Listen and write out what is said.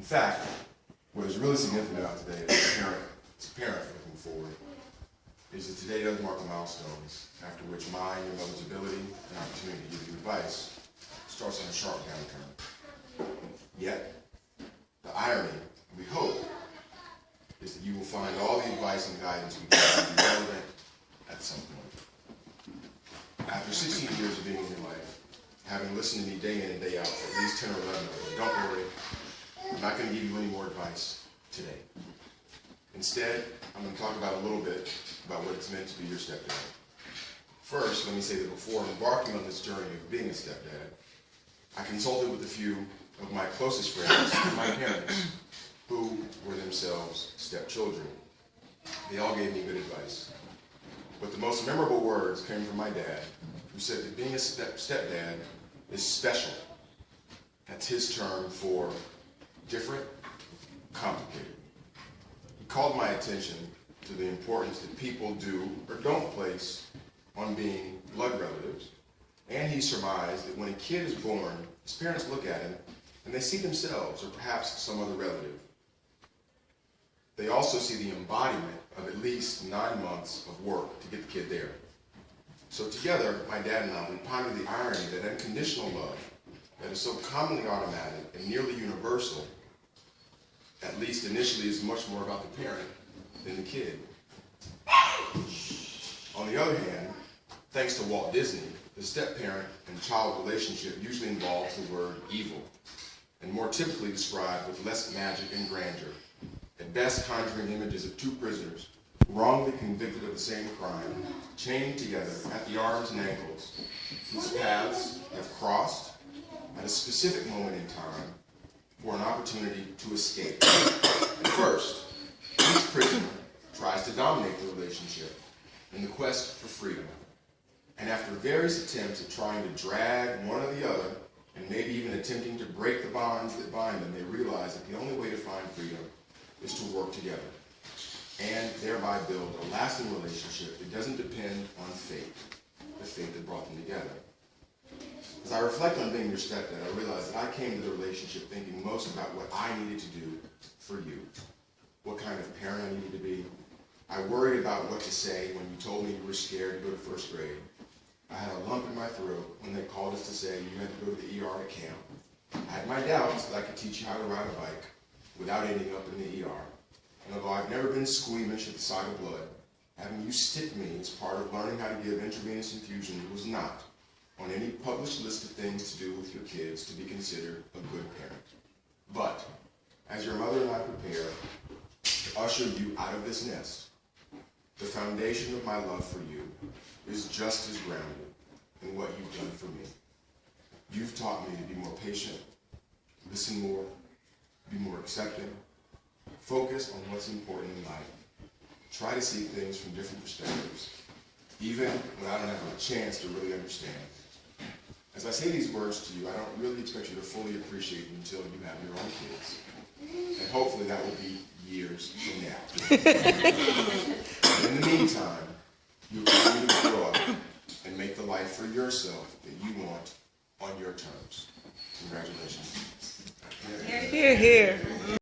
In fact, what is really significant about today as a parent looking forward, is that today does mark the milestones after which my and your mother's ability and opportunity to give you advice starts on a sharp downturn. Yet, the irony, we hope, is that you will find all the advice and guidance we give to be relevant at some point. After 16 years of being in your life, having listened to me day in and day out for at least 10 or 11 of them, don't worry, I'm not going to give you any more advice today. Instead, I'm going to talk about a little bit about what it's meant to be your stepdad. First, let me say that before embarking on this journey of being a stepdad, I consulted with a few of my closest friends, my parents, who were themselves stepchildren. They all gave me good advice. But the most memorable words came from my dad, who said that being a stepdad is special. That's his term for different, complicated. He called my attention to the importance that people do or don't place on being blood relatives, and he surmised that when a kid is born, his parents look at him and they see themselves or perhaps some other relative. They also see the embodiment of at least 9 months of work to get the kid there. So together, my dad and I, we pondered the irony that unconditional love that is so commonly automatic and nearly universal, at least initially, is much more about the parent than the kid. On the other hand, thanks to Walt Disney, the step-parent and child relationship usually involves the word evil, and more typically described with less magic and grandeur, at best conjuring images of two prisoners wrongly convicted of the same crime, chained together at the arms and ankles, whose paths have crossed at a specific moment in time for an opportunity to escape. And first, each prisoner tries to dominate the relationship in the quest for freedom. And after various attempts at trying to drag one or the other, and maybe even attempting to break the bonds that bind them, they realize that the only way to find freedom is to work together, and thereby build a lasting relationship that doesn't depend on fate, the fate that brought them together. As I reflect on being your stepdad, I realize that I came to the relationship thinking most about what I needed to do for you, what kind of parent I needed to be. I worried about what to say when you told me you were scared to go to first grade. I had a lump in my throat when they called us to say you had to go to the ER at camp. I had my doubts that I could teach you how to ride a bike without ending up in the ER. And although I've never been squeamish at the sight of blood, having you stick me as part of learning how to give intravenous infusion was not on any published list of things to do with your kids to be considered a good parent. But as your mother and I prepare to usher you out of this nest, the foundation of my love for you is just as grounded in what you've done for me. You've taught me to be more patient, listen more, be more accepting, focus on what's important in life, try to see things from different perspectives, even when I don't have a chance to really understand. As I say these words to you, I don't really expect you to fully appreciate them until you have your own kids. And hopefully that will be years from now. In the meantime, you continue to grow up and make the life for yourself that you want on your terms. Congratulations. Hear, hear.